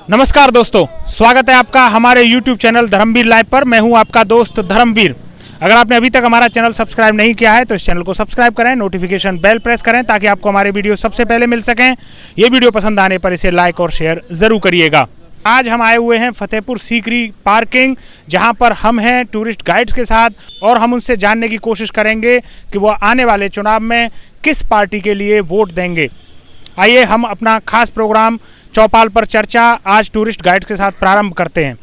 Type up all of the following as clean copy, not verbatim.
नमस्कार दोस्तों, स्वागत है आपका हमारे YouTube चैनल धर्मवीर लाइव पर। मैं हूं आपका दोस्त धर्मवीर। अगर आपने अभी तक हमारा चैनल सब्सक्राइब नहीं किया है तो इस चैनल को सब्सक्राइब करें, नोटिफिकेशन बेल प्रेस करें ताकि आपको हमारे वीडियो सबसे पहले मिल सकें। ये वीडियो पसंद आने पर इसे लाइक और शेयर ज़रूर करिएगा। आज हम आए हुए हैं फतेहपुर सीकरी पार्किंग, जहां पर हम हैं टूरिस्ट गाइड्स के साथ और हम उनसे जानने की कोशिश करेंगे कि वो आने वाले चुनाव में किस पार्टी के लिए वोट देंगे। आइए हम अपना खास प्रोग्राम चौपाल पर चर्चा आज टूरिस्ट गाइड्स के साथ प्रारंभ करते हैं।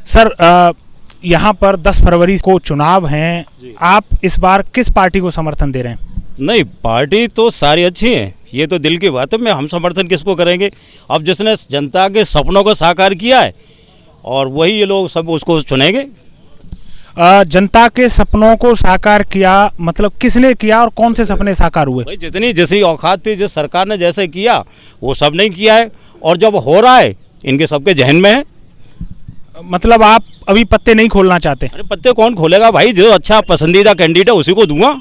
सर, यहाँ पर 10 फरवरी को चुनाव हैं, आप इस बार किस पार्टी को समर्थन दे रहे हैं? नहीं, पार्टी तो सारी अच्छी है, ये तो दिल की बात है। मैं हम समर्थन किसको करेंगे? अब जिसने जनता के सपनों को साकार किया है और वही ये लोग सब उसको चुनेंगे। जनता के सपनों को साकार किया मतलब किसने किया और कौन से सपने साकार हुए? भाई जितनी जैसी औकात थी, जिस सरकार ने जैसे किया वो सब नहीं किया है और जब हो रहा है इनके सबके जहन में है। मतलब आप अभी पत्ते नहीं खोलना चाहते? अरे पत्ते कौन खोलेगा भाई, जो अच्छा पसंदीदा कैंडिडेट है उसी को दूंगा।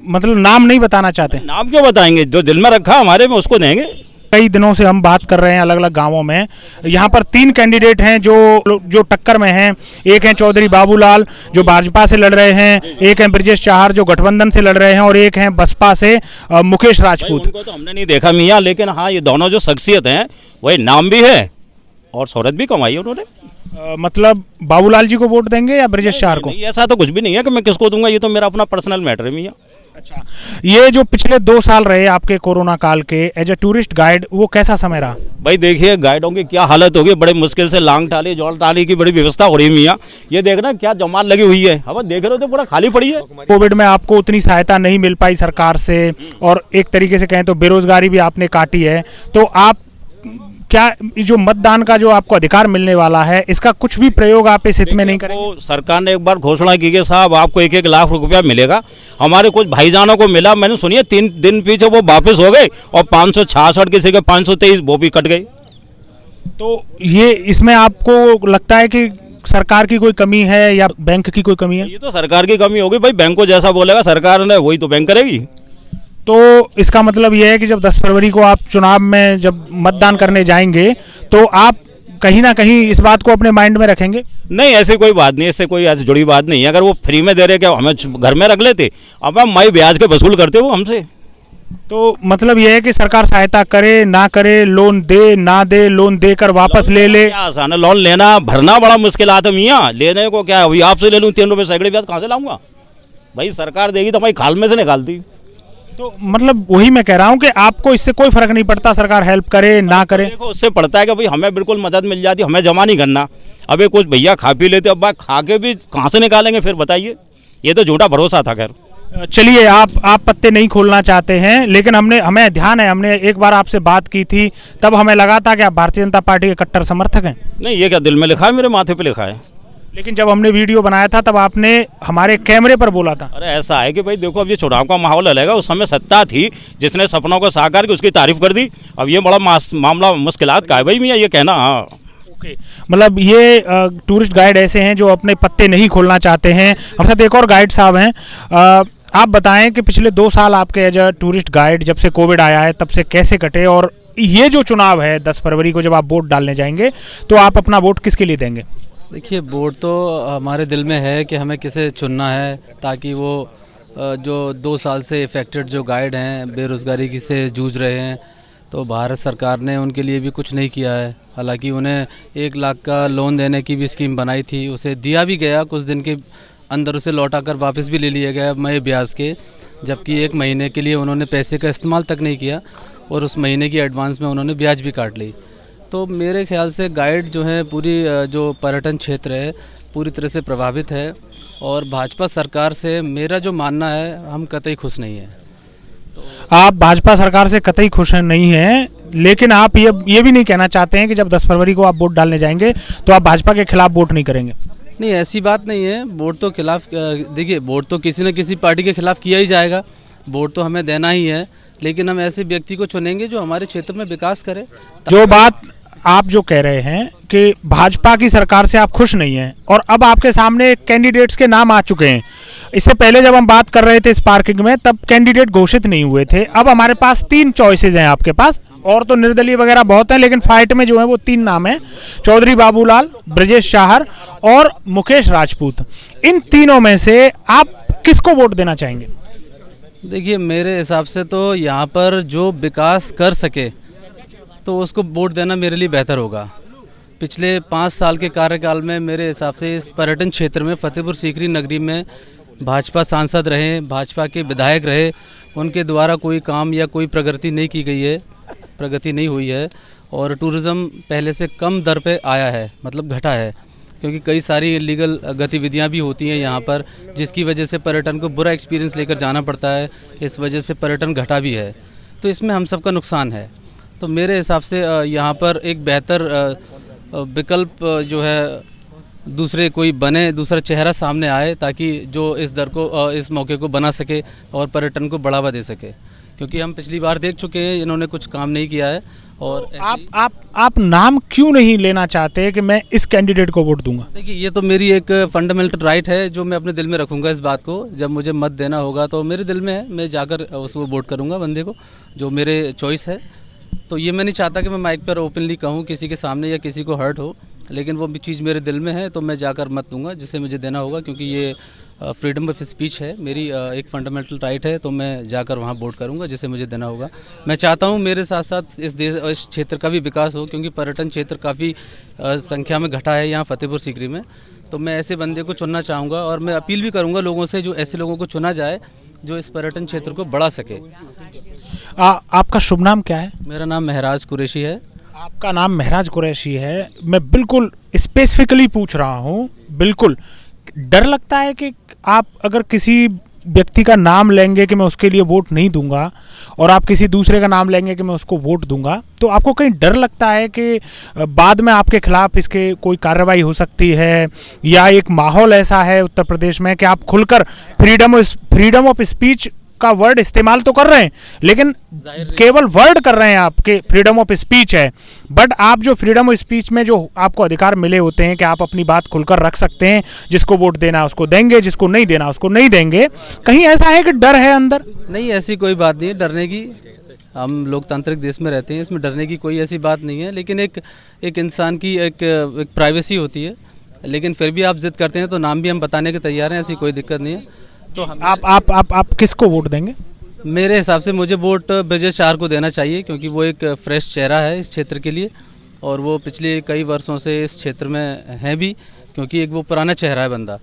मतलब नाम नहीं बताना चाहते? नाम क्यों बताएंगे, जो दिल में रखा हमारे में उसको देंगे। कई दिनों से हम बात कर रहे हैं अलग अलग गांवों में। यहाँ पर 3 कैंडिडेट हैं जो टक्कर में हैं। एक हैं चौधरी बाबूलाल जो भाजपा से लड़ रहे हैं, एक हैं ब्रजेश चाहर जो गठबंधन से लड़ रहे हैं और एक हैं बसपा से मुकेश राजपूत। उनको तो हमने नहीं देखा मियाँ, लेकिन हाँ ये दोनों जो शख्सियत हैं वही नाम भी है और शोहरत भी कमाई है उन्होंने। मतलब बाबूलाल जी को वोट देंगे या ब्रजेश चाहर को? ऐसा तो कुछ भी नहीं है कि मैं किसको दूंगा, ये तो मेरा अपना पर्सनल मैटर है मियाँ। अच्छा, ये जो पिछले 2 साल रहे आपके कोरोना काल के एज ए टूरिस्ट गाइड, वो कैसा समय रहा? भाई देखिए गाइडों की क्या हालत होगी, बड़े मुश्किल से लांग टाली जोल टाली की बड़ी व्यवस्था हो रही है मियाँ। ये देखना क्या जमात लगी हुई है, अब देख रहे हो तो पूरा खाली पड़ी है। कोविड में आपको उतनी सहायता नहीं मिल पाई सरकार से और एक तरीके से कहें तो बेरोजगारी भी आपने काटी है, तो आप क्या जो मतदान का जो आपको अधिकार मिलने वाला है इसका कुछ भी प्रयोग आप इस हित में नहीं करेंगे? सरकार ने एक बार घोषणा की कि साहब आपको 1-1 लाख रुपया मिलेगा। हमारे कुछ भाईजानों को मिला, मैंने सुनिए 3 दिन पीछे वो वापस हो गए और 566 किसी के 523 वो भी कट गए। तो ये इसमें आपको लगता है कि सरकार की कोई कमी है या बैंक की कोई कमी है? ये तो सरकार की कमी होगी भाई, बैंक को जैसा बोलेगा सरकार ने वही तो बैंक करेगी। तो इसका मतलब यह है कि जब 10 फरवरी को आप चुनाव में जब मतदान करने जाएंगे तो आप कहीं ना कहीं इस बात को अपने माइंड में रखेंगे? नहीं, ऐसी कोई बात नहीं, इससे कोई ऐसी जुड़ी बात नहीं है। अगर वो फ्री में दे रहे क्या हमें घर में रख लेते, अब हम मई ब्याज के वसूल करते वो हमसे। तो मतलब यह है कि सरकार सहायता करे ना करे, लोन दे ना दे, लोन देकर वापस ले ले। क्या आसान है लोन लेना, भरना बड़ा मुश्किल आता मियाँ। लेने को क्या अभी आपसे ले लूँ 3 रुपये सैकड़े ब्याज कहाँ से लाऊंगा भाई? सरकार देगी तो भाई खाल में से निकालती। तो मतलब वही मैं कह रहा हूँ कि आपको इससे कोई फर्क नहीं पड़ता सरकार हेल्प करे ना करे? देखो उससे पड़ता है कि भाई हमें बिल्कुल मदद मिल जाती, हमें जमा नहीं करना। अबे कुछ भैया खा पी लेते, अब खा के भी कहाँ से निकालेंगे फिर बताइए? ये तो झूठा भरोसा था। खैर चलिए, आप पत्ते नहीं खोलना चाहते हैं, लेकिन हमें ध्यान है, हमने एक बार आपसे बात की थी, तब हमें लगा था कि आप भारतीय जनता पार्टी के कट्टर समर्थक हैं। नहीं, ये क्या दिल में लिखा है, मेरे माथे पे लिखा है। लेकिन जब हमने वीडियो बनाया था तब आपने हमारे कैमरे पर बोला था। अरे ऐसा है कि भाई देखो अब ये चुनाव का माहौल अलग है, उस समय सत्ता थी जिसने सपनों को साकार की उसकी तारीफ कर दी। अब ये बड़ा मामला मुश्किलात का है भाई मियाँ, ये कहना। हाँ ओके, मतलब ये टूरिस्ट गाइड ऐसे हैं जो अपने पत्ते नहीं खोलना चाहते हैं। हमारे साथ एक और गाइड साहब हैं। आप बताएं कि पिछले 2 साल आपके एज अ टूरिस्ट गाइड जब से कोविड आया है तब से कैसे कटे, और ये जो चुनाव है 10 फरवरी को जब आप वोट डालने जाएंगे तो आप अपना वोट किसके लिए देंगे? देखिए, वोट तो हमारे दिल में है कि हमें किसे चुनना है, ताकि वो जो 2 साल से इफेक्टेड जो गाइड हैं, बेरोज़गारी की से जूझ रहे हैं, तो भारत सरकार ने उनके लिए भी कुछ नहीं किया है। हालांकि उन्हें 1 लाख का लोन देने की भी स्कीम बनाई थी, उसे दिया भी गया, कुछ दिन के अंदर उसे लौटा कर वापस भी ले लिया गया मई ब्याज के, जबकि 1 महीने के लिए उन्होंने पैसे का इस्तेमाल तक नहीं किया और उस महीने की एडवांस में उन्होंने ब्याज भी काट ली। तो मेरे ख्याल से गाइड जो है पूरी जो पर्यटन क्षेत्र है पूरी तरह से प्रभावित है और भाजपा सरकार से मेरा जो मानना है हम कतई खुश नहीं हैं। आप भाजपा सरकार से कतई खुश नहीं हैं, लेकिन आप ये भी नहीं कहना चाहते हैं कि जब 10 फरवरी को आप वोट डालने जाएंगे तो आप भाजपा के खिलाफ वोट नहीं करेंगे? नहीं, ऐसी बात नहीं है। वोट तो खिलाफ, देखिए वोट तो किसी न किसी पार्टी के खिलाफ किया ही जाएगा, वोट तो हमें देना ही है, लेकिन हम ऐसे व्यक्ति को चुनेंगे जो हमारे क्षेत्र में विकास करे। जो बात आप जो कह रहे हैं कि भाजपा की सरकार से आप खुश नहीं हैं और अब आपके सामने कैंडिडेट्स के नाम आ चुके हैं। इससे पहले जब हम बात कर रहे थे इस पार्किंग में तब कैंडिडेट घोषित नहीं हुए थे। अब हमारे पास 3 चॉइसेस हैं आपके पास। और तो निर्दलीय वगैरह बहुत हैं, लेकिन फाइट में जो है वो 3 नाम हैं, चौधरी बाबूलाल, ब्रजेश चाहर और मुकेश राजपूत। इन तीनों में से आप किसको वोट देना चाहेंगे? देखिए, मेरे हिसाब से तो यहाँ पर जो विकास कर सके तो उसको वोट देना मेरे लिए बेहतर होगा। पिछले 5 साल के कार्यकाल में मेरे हिसाब से इस पर्यटन क्षेत्र में फतेहपुर सीकरी नगरी में भाजपा सांसद रहे, भाजपा के विधायक रहे, उनके द्वारा कोई काम या कोई प्रगति नहीं की गई है, प्रगति नहीं हुई है और टूरिज़्म पहले से कम दर पे आया है, मतलब घटा है, क्योंकि कई सारी इलीगल गतिविधियां भी होती हैं यहाँ पर, जिसकी वजह से पर्यटन को बुरा एक्सपीरियंस लेकर जाना पड़ता है। इस वजह से पर्यटन घटा भी है, तो इसमें हम सबका नुकसान है। तो मेरे हिसाब से यहाँ पर एक बेहतर विकल्प जो है दूसरे कोई बने, दूसरा चेहरा सामने आए, ताकि जो इस दर को, इस मौके को बना सके और पर्यटन को बढ़ावा दे सके, क्योंकि हम पिछली बार देख चुके हैं इन्होंने कुछ काम नहीं किया है। और आप नाम क्यों नहीं लेना चाहते कि मैं इस कैंडिडेट को वोट दूंगा? देखिए, ये तो मेरी एक फंडामेंटल राइट है जो मैं अपने दिल में रखूंगा। इस बात को जब मुझे मत देना होगा तो मेरे दिल में है, मैं जाकर उसको वोट करूंगा, बंदे को जो मेरे चॉइस है। तो ये मैं नहीं चाहता कि मैं माइक पर ओपनली कहूँ किसी के सामने या किसी को हर्ट हो, लेकिन वो भी चीज़ मेरे दिल में है तो मैं जाकर मत दूंगा जिसे मुझे देना होगा, क्योंकि ये फ्रीडम ऑफ स्पीच है, मेरी एक फंडामेंटल राइट है, तो मैं जाकर वहाँ वोट करूँगा जिसे मुझे देना होगा। मैं चाहता हूँ मेरे साथ साथ इस देश और इस क्षेत्र का भी विकास हो, क्योंकि पर्यटन क्षेत्र काफ़ी संख्या में घटा है यहाँ फतेहपुर सीकरी में। तो मैं ऐसे बंदे को चुनना चाहूँगा और मैं अपील भी करूँगा लोगों से, जो ऐसे लोगों को चुना जाए जो इस पर्यटन क्षेत्र को बढ़ा सके। आपका शुभ नाम क्या है? मेरा नाम महराज कुरैशी है। आपका नाम महराज कुरैशी है। मैं बिल्कुल स्पेसिफिकली पूछ रहा हूँ, बिल्कुल डर लगता है कि आप अगर किसी व्यक्ति का नाम लेंगे कि मैं उसके लिए वोट नहीं दूंगा और आप किसी दूसरे का नाम लेंगे कि मैं उसको वोट दूंगा, तो आपको कहीं डर लगता है कि बाद में आपके खिलाफ इसके कोई कार्रवाई हो सकती है, या एक माहौल ऐसा है उत्तर प्रदेश में कि आप खुलकर फ्रीडम ऑफ स्पीच का वर्ड इस्तेमाल तो कर रहे हैं, लेकिन केवल वर्ड कर रहे हैं आपके फ्रीडम ऑफ स्पीच है, बट आप जो फ्रीडम ऑफ स्पीच में जो आपको अधिकार मिले होते हैं कि आप अपनी बात खुलकर रख सकते हैं, जिसको वोट देना उसको देंगे, जिसको नहीं देना उसको नहीं देंगे, कहीं ऐसा है कि डर है अंदर? नहीं, ऐसी कोई बात नहीं है डरने की। हम लोकतांत्रिक देश में रहते हैं, इसमें डरने की कोई ऐसी बात नहीं है, लेकिन एक इंसान की एक प्राइवेसी होती है, लेकिन फिर भी आप जिद करते हैं तो नाम भी हम बताने के तैयार हैं, ऐसी कोई दिक्कत नहीं है। तो आप किसको वोट देंगे? मेरे हिसाब से मुझे वोट ब्रजेश चाहर को देना चाहिए, क्योंकि वो एक फ्रेश चेहरा है इस क्षेत्र के लिए और वो पिछले कई वर्षों से इस क्षेत्र में है भी, क्योंकि एक वो पुराना चेहरा है बंदा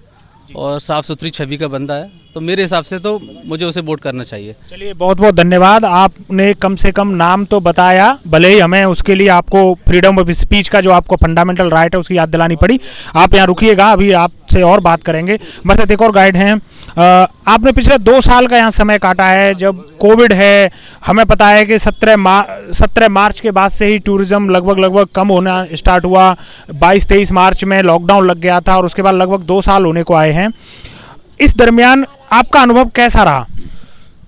और साफ़ सुथरी छवि का बंदा है। तो मेरे हिसाब से तो मुझे उसे वोट करना चाहिए। चलिए, बहुत बहुत धन्यवाद। आपने कम से कम नाम तो बताया, भले ही हमें उसके लिए आपको फ्रीडम ऑफ स्पीच का जो आपको फंडामेंटल राइट है उसकी याद दिलानी पड़ी। आप यहाँ रुकिएगा, अभी आपसे और बात करेंगे। मेरे साथ एक और गाइड हैं। आपने पिछले 2 साल का यहाँ समय काटा है, जब कोविड है, हमें पता है कि 17 मार्च के बाद से ही टूरिज्म लगभग कम होना स्टार्ट हुआ। 22-23 मार्च में लॉकडाउन लग गया था और उसके बाद लगभग 2 साल होने को आए हैं। इस दरमियान आपका अनुभव कैसा रहा?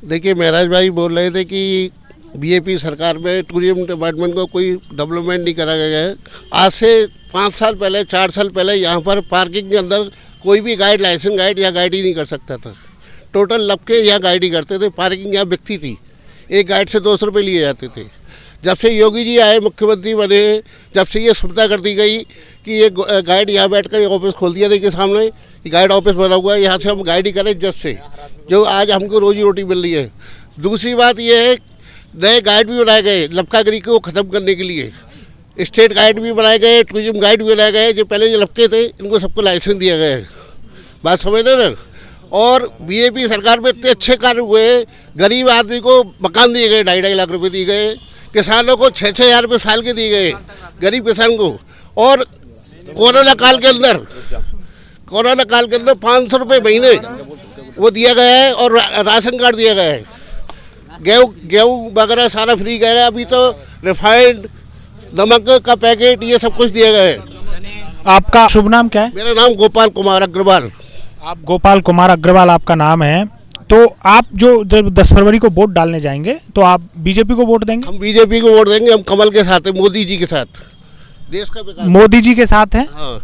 देखिए, महराज भाई बोल रहे थे कि बीजेपी सरकार में टूरिज्म डिपार्टमेंट को कोई डेवलपमेंट नहीं करा गया है। आज से 5 साल पहले, 4 साल पहले यहाँ पर पार्किंग के अंदर कोई भी गाइड, लाइसेंस गाइड या गाइड ही नहीं कर सकता था। टोटल लपके यहाँ गाइड ही करते थे। पार्किंग यहाँ बिकती थी, एक गाइड से 200 रुपये लिए जाते थे। जब से योगी जी आए, मुख्यमंत्री बने, जब से ये सुविधा कर दी गई कि ये गाइड यहाँ बैठकर ऑफिस खोल दिया, देखिए सामने ये गाइड ऑफिस बना हुआ है, यहाँ से हम गाइड ही करें जज से, जो आज हमको रोजी रोटी मिल रही है। दूसरी बात ये है, नए गाइड भी बनाए गए लपकागिरी को ख़त्म करने के लिए। स्टेट गाइड भी बनाए गए, टूरिज्म गाइड भी बनाए गए। जो पहले जो लपके थे इनको सबको लाइसेंस दिया गया है। बात समझ रहे ना? और बीजेपी सरकार में इतने अच्छे कार्य हुए, गरीब आदमी को मकान दिए गए, 2.5 लाख रुपए दिए गए, किसानों को 6-6 हज़ार रुपये साल के दिए गए, गरीब किसान को। और कोरोना काल के अंदर 500 रुपये महीने वो दिया गया है और राशन कार्ड दिया गया है। गेहूँ वगैरह सारा फ्री गया है। अभी तो रिफाइंड नमक का पैकेट ये सब कुछ दिया गया है। आपका शुभ नाम क्या है? मेरा नाम गोपाल कुमार अग्रवाल। आप गोपाल कुमार अग्रवाल आपका नाम है। तो आप जब 10 फरवरी को वोट डालने जाएंगे तो आप बीजेपी को वोट देंगे? हम बीजेपी को वोट देंगे। हम कमल के साथ हैं, मोदी जी के साथ। देश का विकास मोदी जी के साथ हैं? हाँ,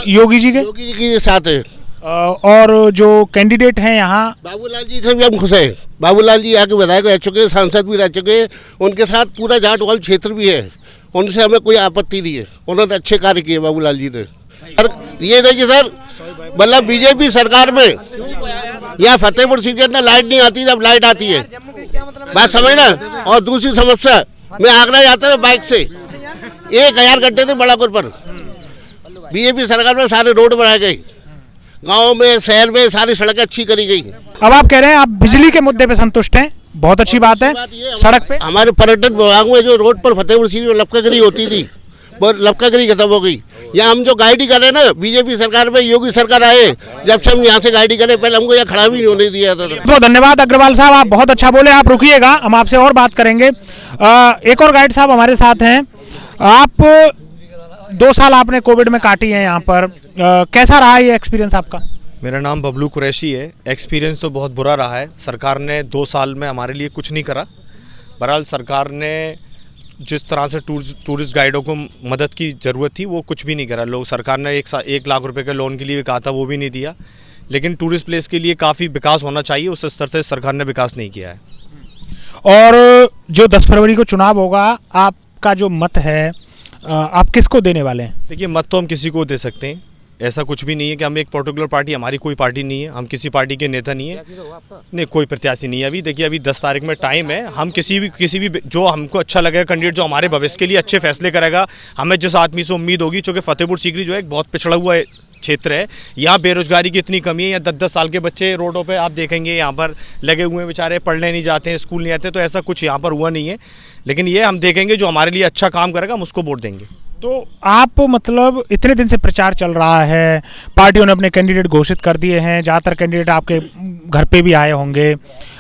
योगी जी के साथ है। और जो कैंडिडेट हैं यहाँ, बाबूलाल जी से भी हम खुश हैं। बाबूलाल जी यहाँ के विधायक रह चुके, सांसद भी रह चुके, उनके साथ पूरा जाट वाल क्षेत्र भी है, उनसे हमें कोई आपत्ति नहीं है। उन्होंने अच्छे कार्य किए बाबूलाल जी ने। और ये देखिए सर, मतलब बीजेपी सरकार में यहाँ फतेहपुर सीकरी में लाइट नहीं आती, जब लाइट आती है बात समझ ना। और दूसरी समस्या, मैं आगरा जाता था बाइक से, 1000 घंटे थे बड़ापुर पर। बीजेपी सरकार में सारे रोड बनाए गए, गाँव में शहर में सारी सड़कें अच्छी करी गई। अब आप कह रहे हैं आप बिजली के मुद्दे पे संतुष्ट हैं, बहुत अच्छी बात है। सड़क पे हमारे पर्यटन विभाग में जो रोड पर फतेहपुर सीकरी में लपकागिरी होती थी, वो लपकागिरी खत्म हो गई। यहाँ हम जो गाइडी कर रहे हैं ना, बीजेपी सरकार में योगी सरकार आए, जब से हम यहाँ से गाइडी करें, पहले हमको यहाँ खड़ा भी नहीं होने दिया था। बहुत धन्यवाद अग्रवाल साहब, आप बहुत अच्छा बोले। आप रुकिएगा, हम आपसे और बात करेंगे। एक और गाइड साहब हमारे साथ हैं। आप 2 साल आपने कोविड में काटी है यहाँ पर, कैसा रहा ये एक्सपीरियंस आपका? मेरा नाम बबलू कुरैशी है। एक्सपीरियंस तो बहुत बुरा रहा है। सरकार ने 2 साल में हमारे लिए कुछ नहीं करा। बहरहाल सरकार ने जिस तरह से टूरिस्ट गाइडों को मदद की ज़रूरत थी वो कुछ भी नहीं करा। लोग सरकार ने 1 लाख रुपए के लोन के लिए भी कहा था, वो भी नहीं दिया। लेकिन टूरिस्ट प्लेस के लिए काफ़ी विकास होना चाहिए, उस स्तर से सरकार ने विकास नहीं किया है। और जो 10 फरवरी को चुनाव होगा, आपका जो मत है आप किसको देने वाले हैं? देखिए, मत तो हम किसी को दे सकते हैं, ऐसा कुछ भी नहीं है कि हम एक पर्टिकुलर पार्टी, हमारी कोई पार्टी नहीं है, हम किसी पार्टी के नेता नहीं है। नहीं, कोई प्रत्याशी नहीं है अभी। देखिए, अभी 10 तारीख में टाइम है। हम किसी भी जो हमको अच्छा लगेगा कैंडिडेट, जो हमारे भविष्य के लिए अच्छे फैसले करेगा, हमें जिस आदमी से उम्मीद होगी, चूँकि फतेहपुर सीकरी जो है एक बहुत पिछड़ा हुआ क्षेत्र है। यहाँ बेरोजगारी की इतनी कमी है, यहाँ 10-10 साल के बच्चे रोडों पे आप देखेंगे यहाँ पर लगे हुए हैं, बेचारे पढ़ने नहीं जाते हैं, स्कूल नहीं आते। तो ऐसा कुछ यहाँ पर हुआ नहीं है। लेकिन ये हम देखेंगे जो हमारे लिए अच्छा काम करेगा, हम उसको वोट देंगे। तो आप मतलब इतने दिन से प्रचार चल रहा है, पार्टियों ने अपने कैंडिडेट घोषित कर दिए हैं, ज़्यादातर कैंडिडेट आपके घर पे भी आए होंगे,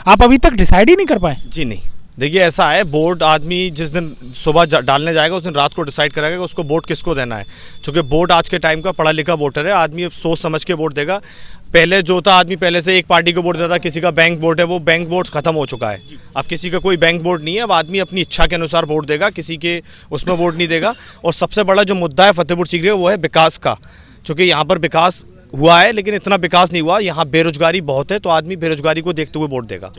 आप अभी तक डिसाइड ही नहीं कर पाए? जी नहीं, देखिए ऐसा है, वोट आदमी जिस दिन सुबह डालने जाएगा उस दिन रात को डिसाइड करेगा कि उसको वोट किसको देना है। क्योंकि वोट आज के टाइम का पढ़ा लिखा वोटर है, आदमी सोच समझ के वोट देगा। पहले जो था, आदमी पहले से एक पार्टी को वोट देता था, किसी का बैंक वोट है, वो बैंक वोट खत्म हो चुका है। अब किसी का कोई बैंक वोट नहीं है। अब आदमी अपनी इच्छा के अनुसार वोट देगा, किसी के उसमें वोट नहीं देगा। और सबसे बड़ा जो मुद्दा है फतेहपुर सीकरी, वो है विकास का। क्योंकि यहाँ पर विकास हुआ है, लेकिन इतना विकास नहीं हुआ। यहाँ बेरोजगारी बहुत है, तो आदमी बेरोजगारी को देखते हुए वोट देगा।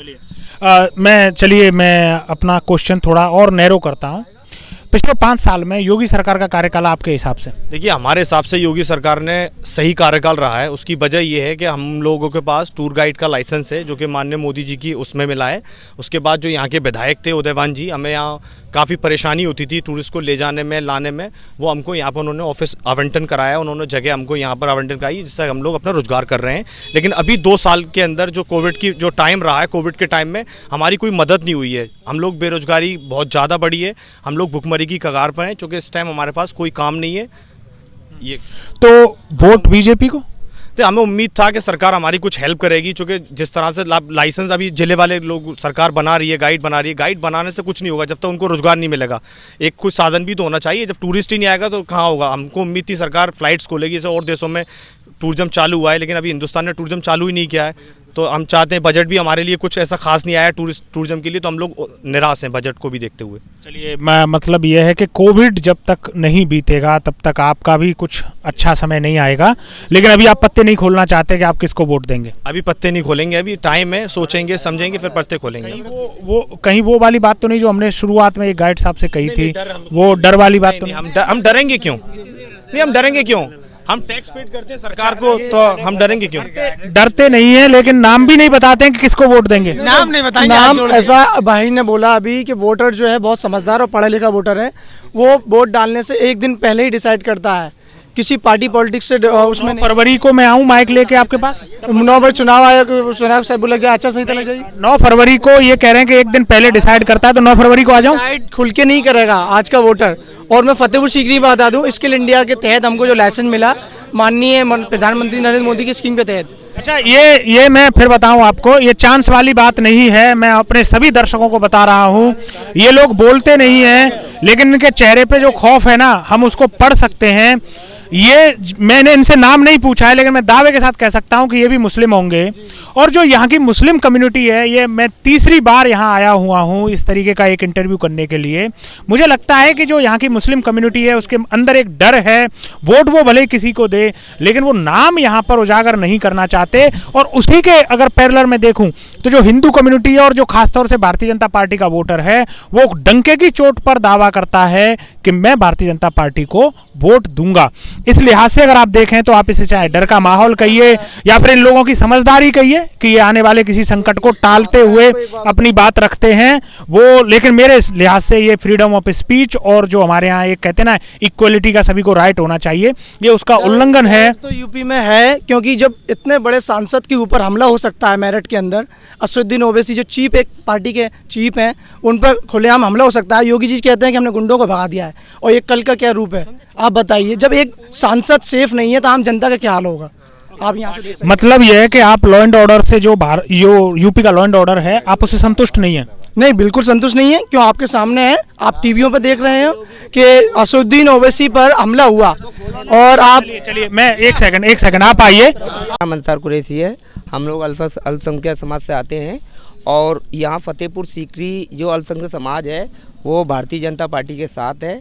चलिए मैं अपना क्वेश्चन थोड़ा और नैरो करता हूँ। पिछले 5 साल में योगी सरकार का कार्यकाल आपके हिसाब से? देखिए, हमारे हिसाब से योगी सरकार ने सही कार्यकाल रहा है। उसकी वजह ये है कि हम लोगों के पास टूर गाइड का लाइसेंस है, जो कि माननीय मोदी जी की उसमें मिला है। उसके बाद जो यहाँ के विधायक थे उदयवान जी, हमें यहाँ काफ़ी परेशानी होती थी टूरिस्ट को ले जाने में, लाने में। वो हमको यहाँ पर उन्होंने ऑफिस आवंटन कराया, उन्होंने जगह हमको यहाँ पर आवंटन कराई, जिससे हम लोग अपना रोजगार कर रहे हैं। लेकिन अभी 2 साल के अंदर जो कोविड की जो टाइम रहा है, कोविड के टाइम में हमारी कोई मदद नहीं हुई है। हम लोग बेरोजगारी बहुत ज़्यादा बढ़ी है, हम लोग भुखमरी की कगार पर हैं, क्योंकि इस टाइम हमारे पास कोई काम नहीं है। ये तो वोट बीजेपी को? तो हमें उम्मीद था कि सरकार हमारी कुछ हेल्प करेगी, क्योंकि जिस तरह से लाइसेंस अभी जिले वाले लोग सरकार बना रही है, गाइड बना रही है, गाइड बनाने से कुछ नहीं होगा जब तक उनको रोजगार नहीं मिलेगा। एक कुछ साधन भी तो होना चाहिए। जब टूरिस्ट ही नहीं आएगा तो कहाँ होगा? हमको उम्मीद थी सरकार फ्लाइट्स खोलेगी, जैसे और देशों में टूरिज्म चालू हुआ है, लेकिन अभी हिंदुस्तान ने टूरिज्म चालू ही नहीं किया है। तो हम चाहते हैं, बजट भी हमारे लिए कुछ ऐसा खास नहीं आया टूरिज्म के लिए, तो हम लोग निराश हैं बजट को भी देखते हुए। चलिए, मैं मतलब ये है कि कोविड जब तक नहीं बीतेगा तब तक आपका भी कुछ अच्छा समय नहीं आएगा। लेकिन अभी आप पत्ते नहीं खोलना चाहते कि आप किसको वोट देंगे? अभी पत्ते नहीं खोलेंगे, अभी टाइम है, सोचेंगे समझेंगे फिर पत्ते खोलेंगे। कहीं वो वाली बात तो नहीं जो हमने शुरुआत में एक गाइड साहब से कही थी, वो डर वाली बात तो नहीं? हम डरेंगे क्यों? नहीं, हम डरेंगे क्यों? हम टैक्स पेड करते हैं सरकार को, तो हम डरेंगे क्यों? डरते नहीं है, लेकिन नाम भी नहीं बताते हैं कि किसको वोट देंगे। नाम नहीं बताएंगे। नाम ऐसा भाई ने बोला अभी कि वोटर जो है बहुत समझदार और पढ़ा लिखा वोटर है, वो वोट डालने से 1 दिन पहले ही डिसाइड करता है, किसी पार्टी पॉलिटिक्स से उसमें। 9 फरवरी को मैं आऊँ माइक लेके आपके पास? 9 बजे चुनाव आयोग चुनाव से बोला गया आचार संहिता लग जाएगी। 9 फरवरी को ये कह रहे हैं कि 1 दिन पहले डिसाइड करता है, तो 9 फरवरी को आ जाऊँ? डिसाइड खुल के नहीं करेगा आज का वोटर। और मैं फतेहपुर सीकरी बता दूं, स्किल इंडिया के तहत हमको जो लाइसेंस मिला माननीय प्रधानमंत्री नरेंद्र मोदी की स्कीम के तहत। अच्छा, ये मैं फिर बताऊं आपको, ये चांस वाली बात नहीं है। मैं अपने सभी दर्शकों को बता रहा हूं, ये लोग बोलते नहीं हैं, लेकिन इनके चेहरे पे जो खौफ है ना, हम उसको पढ़ सकते हैं। ये मैंने इनसे नाम नहीं पूछा है, लेकिन मैं दावे के साथ कह सकता हूं कि ये भी मुस्लिम होंगे। और जो यहाँ की मुस्लिम कम्युनिटी है, ये मैं तीसरी बार यहाँ आया हुआ हूँ इस तरीके का एक इंटरव्यू करने के लिए। मुझे लगता है कि जो यहाँ की मुस्लिम कम्युनिटी है उसके अंदर एक डर है, वोट वो भले किसी को दे लेकिन वो नाम यहाँ पर उजागर नहीं करना चाहते। और उसी के अगर पैरेलल में देखूं तो जो हिंदू कम्युनिटी है और जो खासतौर से भारतीय जनता पार्टी का वोटर है, वो डंके की चोट पर दावा करता है कि मैं भारतीय जनता पार्टी को वोट दूंगा। इस लिहाज से अगर आप देखें तो आप इसे चाहे डर का माहौल कहिए या फिर इन लोगों की समझदारी कहिए कि ये आने वाले किसी संकट को टालते हुए अपनी बात रखते हैं वो, लेकिन मेरे लिहाज से ये फ्रीडम ऑफ स्पीच और जो हमारे यहाँ एक कहते हैं ना इक्वलिटी का सभी को राइट होना चाहिए, ये उसका उल्लंघन है। तो यूपी में है, क्योंकि जब इतने बड़े सांसद के ऊपर हमला हो सकता है मेरठ के अंदर, असदुद्दीन ओवैसी जो चीफ एक पार्टी के चीफ हैं, उन पर खुलेआम हमला हो सकता है। योगी जी कहते हैं कि हमने गुंडों को भगा दिया है, और ये कल का क्या रूप है आप बताइए। जब एक सांसद सेफ नहीं है तो आम जनता का क्या हाल होगा, आप यहाँ से देख सकते हैं। मतलब यह है कि आप लॉ एंड ऑर्डर से जो यूपी का लॉ एंड ऑर्डर है आप उससे संतुष्ट नहीं है? नहीं, बिल्कुल संतुष्ट नहीं है। क्यों, आपके सामने है, आप टीवियों पर देख रहे हो कि असदुद्दीन ओवैसी पर हमला हुआ। और आप चलिए मैं एक सेकंड आप आइए। नाम अंसार कुरैशी है। हम लोग अल्पसंख्यक समाज से आते हैं और यहाँ फतेहपुर सीकरी जो अल्पसंख्यक समाज है वो भारतीय जनता पार्टी के साथ है,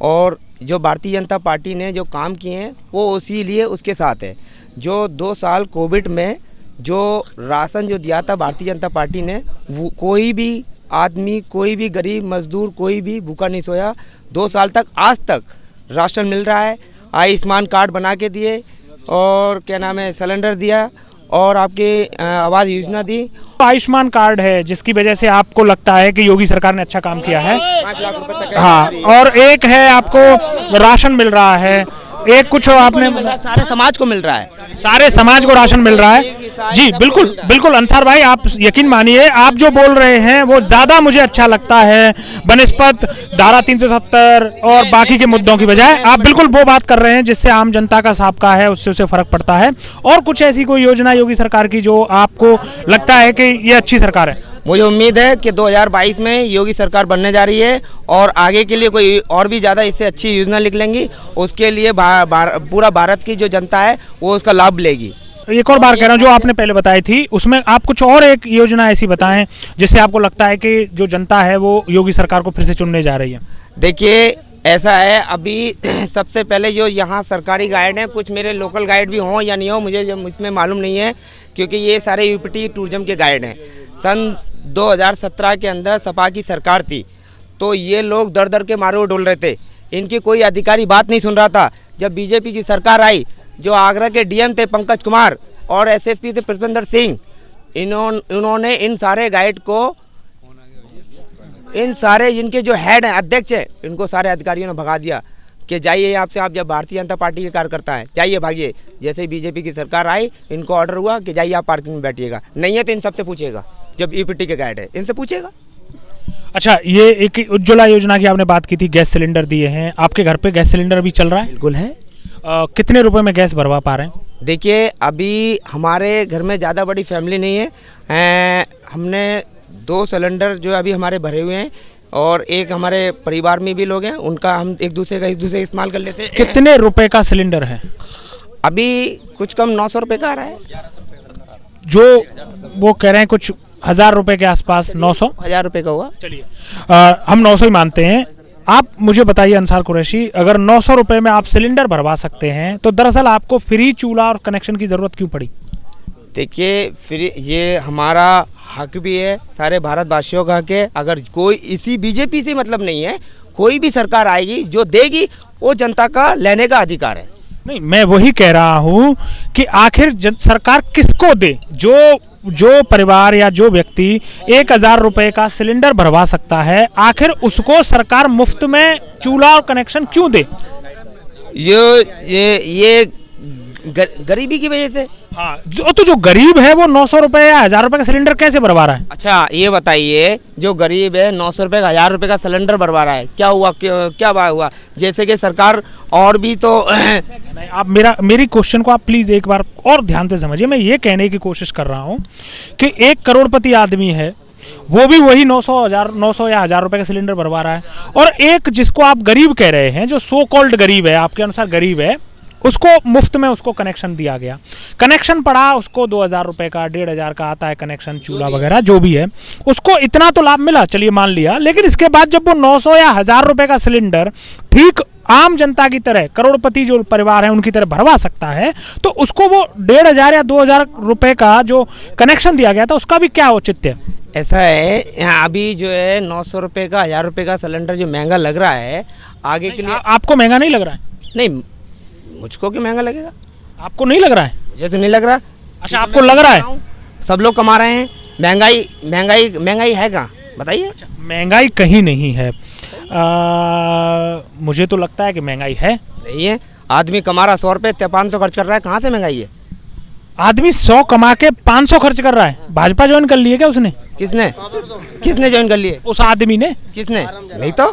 और जो भारतीय जनता पार्टी ने जो काम किए हैं वो इसीलिए उसके साथ है। जो 2 साल कोविड में जो राशन जो दिया था भारतीय जनता पार्टी ने, वो कोई भी आदमी, कोई भी गरीब मजदूर, कोई भी भूखा नहीं सोया। 2 साल तक आज तक राशन मिल रहा है। आयुष्मान कार्ड बना के दिए और क्या नाम है सिलेंडर दिया और आपके आवास योजना दी। आयुष्मान कार्ड है जिसकी वजह से आपको लगता है कि योगी सरकार ने अच्छा काम किया है। 5 लाख रुपए तक हाँ, और एक है आपको राशन मिल रहा है, एक कुछ आपने सारे समाज को मिल रहा है। सारे समाज को राशन मिल रहा है। जी बिल्कुल बिल्कुल अंसार भाई, आप यकीन मानिए आप जो बोल रहे हैं वो ज्यादा मुझे अच्छा लगता है बनिस्पत धारा 370 और बाकी के मुद्दों की बजाय। आप बिल्कुल वो बात कर रहे हैं जिससे आम जनता का साबका है उससे उसे फर्क पड़ता है। और कुछ ऐसी कोई योजना योगी सरकार की जो आपको लगता है कि ये अच्छी सरकार है? मुझे उम्मीद है कि 2022 में योगी सरकार बनने जा रही है और आगे के लिए कोई और भी ज़्यादा इससे अच्छी योजना लिख लेंगी। उसके लिए पूरा भारत की जो जनता है वो उसका लाभ लेगी। एक और बार कह रहा हूँ, जो आपने पहले बताई थी उसमें आप कुछ और एक योजना ऐसी बताएं जिससे आपको लगता है कि जो जनता है वो योगी सरकार को फिर से चुनने जा रही है। देखिए ऐसा है, अभी सबसे पहले जो यहाँ सरकारी गाइड हैं, कुछ मेरे लोकल गाइड भी हों या नहीं हो मुझे इसमें मालूम नहीं है, क्योंकि ये सारे यूपीटी टूरिज्म के गाइड हैं। सन 2017 के अंदर सपा की सरकार थी तो ये लोग दर दर के मारे डोल रहे थे, इनकी कोई अधिकारी बात नहीं सुन रहा था। जब बीजेपी की सरकार आई, जो आगरा के डीएम थे पंकज कुमार और एसएसपी थे पुष्पेंद्र सिंह, इन्होंने इन सारे गाइड को, इन सारे जिनके जो हेड हैं, अध्यक्ष हैं, इनको सारे अधिकारियों ने भगा दिया कि जाइए यहाँ से, आप जब भारतीय जनता पार्टी के कार्यकर्ता हैं जाइए भागिए। जैसे ही बीजेपी की सरकार आई इनको ऑर्डर हुआ कि जाइए आप पार्किंग में बैठिएगा, नहीं है तो इन सबसे पूछिएगा, जब ईपीटी के गाइड है इनसे पूछिएगा। अच्छा, ये एक उज्ज्वला योजना की आपने बात की थी, गैस सिलेंडर दिए हैं, आपके घर पे गैस सिलेंडर अभी चल रहा है? बिल्कुल है। कितने रुपए में गैस भरवा पा रहे हैं? देखिए अभी हमारे घर में ज़्यादा बड़ी फैमिली नहीं है, हमने 2 सिलेंडर जो अभी हमारे भरे हुए हैं और एक हमारे परिवार में भी लोग हैं, उनका हम एक दूसरे इस्तेमाल कर लेते हैं। कितने रुपए का सिलेंडर है? अभी कुछ कम 900 रुपये का आ रहा है। जो वो कह रहे हैं कुछ 1000 रुपए के आसपास, 900 1000 रुपये का हुआ। चलिए हम 900 ही मानते हैं। आप मुझे बताइए अंसार कुरैशी, अगर 900 रुपए में आप सिलेंडर भरवा सकते हैं तो दरअसल आपको फ्री चूल्हा और कनेक्शन की ज़रूरत क्यों पड़ी? देखिए फिर ये हमारा हक भी है, सारे भारतवासियों का हक है। अगर कोई इसी बीजेपी से मतलब नहीं है, कोई भी सरकार आएगी जो देगी वो जनता का लेने का अधिकार है। नहीं, मैं वही कह रहा हूं कि आखिर सरकार किसको दे? जो परिवार या जो व्यक्ति 1000 रुपए का सिलेंडर भरवा सकता है, आखिर उसको सरकार मुफ्त में चूल्हा और कनेक्शन क्यों दे? ये गरीबी की वजह से। हाँ, जो गरीब है वो 900 रुपए या 1000 रुपए का सिलेंडर कैसे भरवा रहा है? अच्छा ये बताइए, जो गरीब है 900 रुपये का 1000 रुपये का सिलेंडर भरवा रहा है, क्या हुआ? क्या बात हुआ? जैसे कि सरकार और भी तो नहीं, आप मेरी क्वेश्चन को आप प्लीज एक बार और ध्यान से समझिए। मैं ये कहने की कोशिश कर रहा हूँ कि एक करोड़पति आदमी है, वो भी वही 900 या 1000 रुपए का सिलेंडर भरवा रहा है, और एक जिसको आप गरीब कह रहे हैं, जो सो कॉल्ड गरीब है, आपके अनुसार गरीब है, उसको मुफ्त में उसको कनेक्शन दिया गया। कनेक्शन पड़ा उसको 2000 रुपए का, 1500 का आता है कनेक्शन, चूल्हा वगैरह जो भी है, उसको इतना तो लाभ मिला, चलिए मान लिया। लेकिन इसके बाद जब वो 900 या 1000 रुपए का सिलेंडर ठीक आम जनता की तरह, करोड़पति जो परिवार है उनकी तरह भरवा सकता है, तो उसको वो 1500 या 2000 रुपए का जो कनेक्शन दिया गया था उसका भी क्या औचित्य? ऐसा है, यहाँ अभी जो है 900 रुपये का, 1000 रुपये का सिलेंडर जो महंगा लग रहा है, आगे के लिए आपको महंगा नहीं लग रहा है? नहीं, मुझको क्यों महंगा लगेगा? आपको नहीं लग रहा है? मुझे तो नहीं लग रहा। अच्छा, आपको लग रहा है? सब लोग कमा रहे हैं, महंगाई महंगाई महंगाई है कहाँ, बताइए। महंगाई कहीं नहीं है। मुझे तो लगता है कि महंगाई है। नहीं है, आदमी कमा रहा 100 रुपये, 500 खर्च कर रहा है, कहाँ से महंगाई है? आदमी 100 कमा के 500 खर्च कर रहा है। भाजपा ज्वाइन कर ली है क्या उसने? किसने किसने ज्वाइन कर लिए? उस आदमी ने। किसने? नहीं तो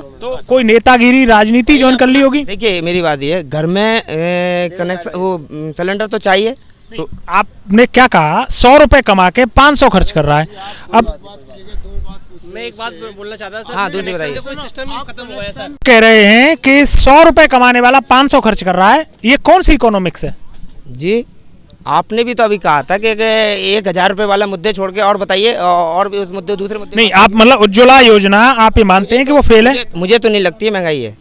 कोई नेतागिरी राजनीति ज्वाइन कर ली होगी। देखिए मेरी बात ये है, घर में कनेक्शन वो सिलेंडर तो चाहिए। तो आपने क्या कहा, 100 रुपए कमा के 500 खर्च कर रहा है। अब मैं एक बात बोलना चाहता था। हाँ, दूसरी बताइए। कोई सिस्टम ही खत्म हुआ है सर। कह रहे हैं कि 100 रुपए कमाने वाला 500 खर्च कर रहा है, ये कौन सी इकोनॉमिक्स है? जी, आपने भी तो अभी कहा था कि 1000 रुपये वाला मुद्दे छोड़ के और बताइए, और भी उस मुद्दे, दूसरे मुद्दे। नहीं, आप मतलब उज्ज्वला योजना आप ये मानते हैं कि वो फेल है? मुझे तो नहीं लगती है महंगाई है।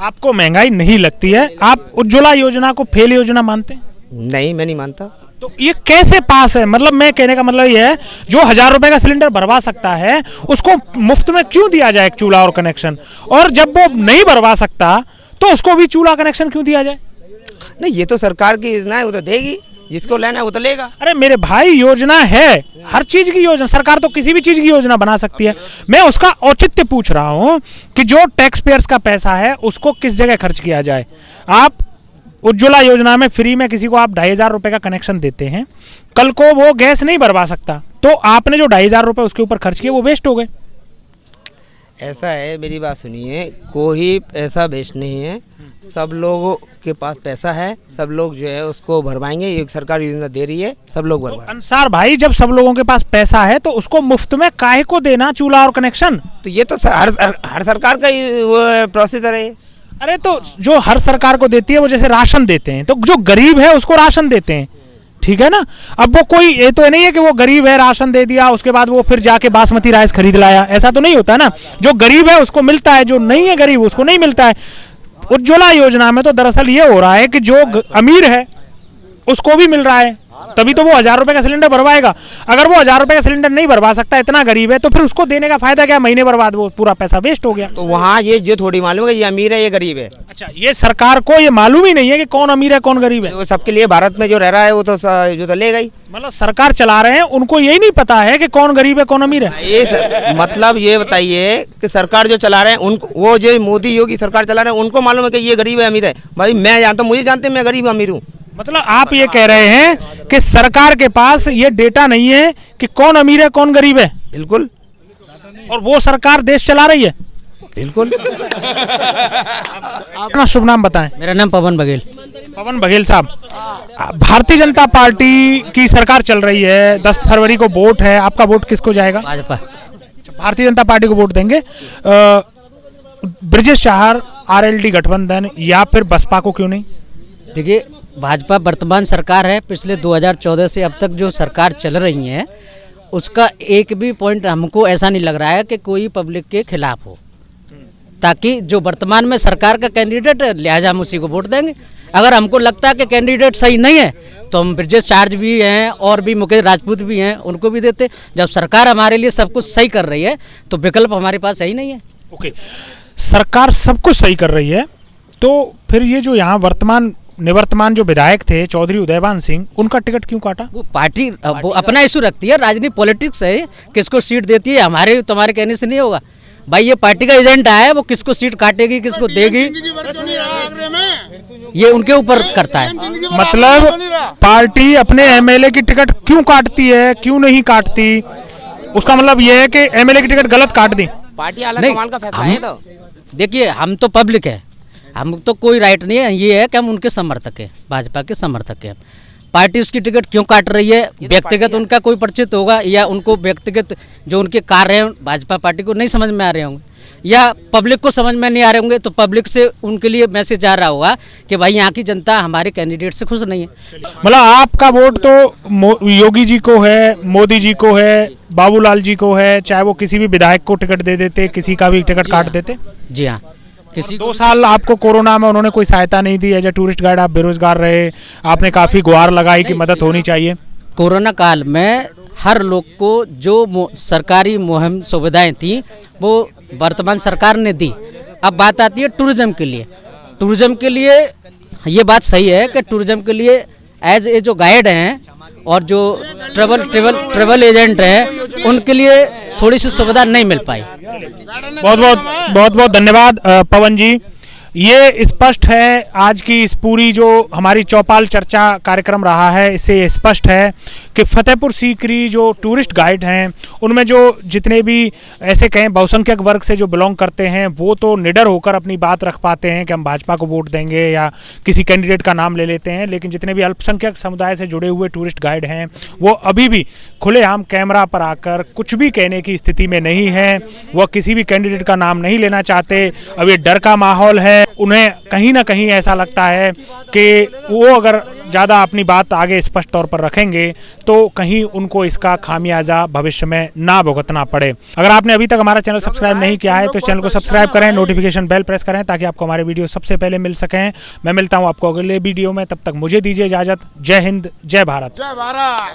आपको महंगाई नहीं लगती है, आप उज्ज्वला योजना को फेल योजना मानते हैं? नहीं, मैं नहीं मानता। तो ये कैसे पास है? मतलब मैं कहने का मतलब ये है, जो 1000 रुपए का सिलेंडर भरवा सकता है उसको मुफ्त में क्यों दिया जाए एक चूल्हा और कनेक्शन, और जब वो नहीं भरवा सकता तो उसको भी चूल्हा कनेक्शन क्यों दिया जाए? नहीं, ये तो सरकार की योजना है, वो तो देगी, जिसको लेना है वो तो लेगा। अरे मेरे भाई, योजना है, हर चीज की योजना, सरकार तो किसी भी चीज की योजना बना सकती है। मैं उसका औचित्य पूछ रहा हूं कि जो टैक्स पेयर्स का पैसा है उसको किस जगह खर्च किया जाए। आप उज्ज्वला योजना में फ्री में किसी को आप 2500 रुपए का कनेक्शन देते हैं, कल को वो गैस नहीं भरवा सकता, तो आपने जो 2500 रुपए उसके ऊपर खर्च किए वो वेस्ट हो गए। ऐसा है, मेरी बात सुनिए, कोई पैसा वेस्ट नहीं है, सब लोगों के पास पैसा है, सब लोग जो है उसको भरवाएंगे, ये सरकार योजना दे रही है, सब लोग भरवाएंगे। अंसार भाई, जब सब लोगों के पास पैसा है तो उसको मुफ्त में काहे को देना चूल्हा और कनेक्शन? तो ये तो हर सरकार का वो प्रोसेसर है। अरे तो जो हर सरकार को देती है वो जैसे राशन देते हैं, तो जो गरीब है उसको राशन देते हैं, ठीक है ना। अब वो कोई ये तो नहीं है कि वो गरीब है राशन दे दिया उसके बाद वो फिर जाके बासमती राइस खरीद लाया, ऐसा तो नहीं होता ना। जो गरीब है उसको मिलता है, जो नहीं है गरीब उसको नहीं मिलता है। उज्ज्वला योजना में तो दरअसल ये हो रहा है कि जो अमीर है उसको भी मिल रहा है, तभी तो वो 1000 रुपए का सिलेंडर भरवाएगा। अगर वो 1000 रुपए का सिलेंडर नहीं भरवा सकता, इतना गरीब है, तो फिर उसको देने का फायदा क्या? महीने भर बाद वो पूरा पैसा वेस्ट हो गया। तो वहाँ ये जो थोड़ी मालूम है ये अमीर है ये गरीब है। अच्छा, ये सरकार को ये मालूम ही नहीं है कि कौन अमीर है कौन गरीब है? वो सबके लिए भारत में जो रह रहा है वो तो जो तो लेगा ही। मतलब सरकार चला रहे हैं, उनको यही नहीं पता है कि कौन गरीब है कौन अमीर है? ये मतलब ये बताइए कि सरकार जो चला रहे हैं उनको, वो जो मोदी योगी सरकार चला रहे हैं उनको मालूम है कि ये गरीब है अमीर है? भाई मैं जानता हूँ, मुझे जानते हैं मैं गरीब अमीर हूँ। मतलब आप ये कह रहे हैं कि सरकार के पास ये डेटा नहीं है कि कौन अमीर है कौन गरीब है? बिल्कुल। और वो सरकार देश चला रही है? बिल्कुल। अपना शुभ नाम बताएं। मेरा नाम पवन बघेल। पवन बघेल साहब, भारतीय जनता पार्टी की सरकार चल रही है, 10 फरवरी को वोट है, आपका वोट किसको जाएगा? भाजपा। भारतीय जनता पार्टी को वोट देंगे। ब्रजेश चाहर, आरएलडी गठबंधन या फिर बसपा को क्यों नहीं? देखिए, भाजपा वर्तमान सरकार है, पिछले 2014 से अब तक जो सरकार चल रही है उसका एक भी पॉइंट हमको ऐसा नहीं लग रहा है कि कोई पब्लिक के खिलाफ हो, ताकि जो वर्तमान में सरकार का कैंडिडेट है लिहाजा हम उसी को वोट देंगे। अगर हमको लगता है कि कैंडिडेट सही नहीं है तो हम ब्रजेश चार्ज भी हैं और भी मुकेश राजपूत भी हैं, उनको भी देते। जब सरकार हमारे लिए सब कुछ सही कर रही है तो विकल्प हमारे पास सही नहीं है। ओके, सरकार सब कुछ सही कर रही है, तो फिर ये जो यहाँ निवर्तमान जो विधायक थे चौधरी उदयवान सिंह, उनका टिकट क्यों काटा? वो पार्टी वो अपना इशू रखती है, राजनीति पॉलिटिक्स है, किसको सीट देती है हमारे तुम्हारे कहने से नहीं होगा भाई। ये पार्टी का एजेंडा है, वो किसको सीट काटेगी किसको देगी ये उनके ऊपर करता है। मतलब पार्टी अपने एमएलए की टिकट क्यों काटती है, क्यों नहीं काटती, उसका मतलब ये है कि एमएलए की टिकट गलत काट दी। पार्टी अलग कमाल का फैसला है। तो देखिए, हम तो पब्लिक है, हम तो कोई राइट नहीं है, ये है कि हम उनके समर्थक हैं, भाजपा के समर्थक हैं। पार्टी उसकी टिकट क्यों काट रही है, व्यक्तिगत उनका कोई परिचित होगा या उनको व्यक्तिगत जो उनके कार्य हैं भाजपा पार्टी को नहीं समझ में आ रहे होंगे या पब्लिक को समझ में नहीं आ रहे होंगे, तो पब्लिक से उनके लिए मैसेज जा रहा होगा कि भाई यहाँ की जनता हमारे कैंडिडेट से खुश नहीं है। मतलब आपका वोट तो योगी जी को है, मोदी जी को है, बाबूलाल जी को है, चाहे वो किसी भी विधायक को टिकट दे देते, किसी का भी टिकट काट देते। जी हाँ, किसी 2 साल आपको कोरोना में उन्होंने कोई सहायता नहीं दी, एज ए टूरिस्ट गाइड आप बेरोजगार रहे, आपने काफी गुहार लगाई कि मदद होनी चाहिए। कोरोना काल में हर लोग को जो सरकारी मुहिम सुविधाएं थी वो वर्तमान सरकार ने दी। अब बात आती है टूरिज्म के लिए। टूरिज्म के लिए ये बात सही है कि टूरिज्म के लिए एज ए जो गाइड हैं और जो ट्रेवल एजेंट हैं उनके लिए थोड़ी सी सुविधा नहीं मिल पाई। बहुत धन्यवाद पवन जी। ये स्पष्ट है आज की इस पूरी जो हमारी चौपाल चर्चा कार्यक्रम रहा है, इससे ये स्पष्ट है कि फतेहपुर सीकरी जो टूरिस्ट गाइड हैं उनमें जो जितने भी ऐसे कहें बहुसंख्यक वर्ग से जो बिलोंग करते हैं वो तो निडर होकर अपनी बात रख पाते हैं कि हम भाजपा को वोट देंगे या किसी कैंडिडेट का नाम ले लेते हैं, लेकिन जितने भी अल्पसंख्यक समुदाय से जुड़े हुए टूरिस्ट गाइड हैं वो अभी भी खुलेआम कैमरा पर आकर कुछ भी कहने की स्थिति में नहीं है। वह किसी भी कैंडिडेट का नाम नहीं लेना चाहते। अब ये डर का माहौल है, उन्हें कहीं ना कहीं ऐसा लगता है कि वो अगर ज़्यादा अपनी बात आगे स्पष्ट तौर पर रखेंगे तो कहीं उनको इसका खामियाजा भविष्य में ना भुगतना पड़े। अगर आपने अभी तक हमारा चैनल सब्सक्राइब नहीं किया है तो चैनल को सब्सक्राइब करें, नोटिफिकेशन बेल प्रेस करें ताकि आपको हमारे वीडियो सबसे पहले मिल सकें। मैं मिलता हूं आपको अगले वीडियो में, तब तक मुझे दीजिए इजाज़त। जय हिंद, जय भारत।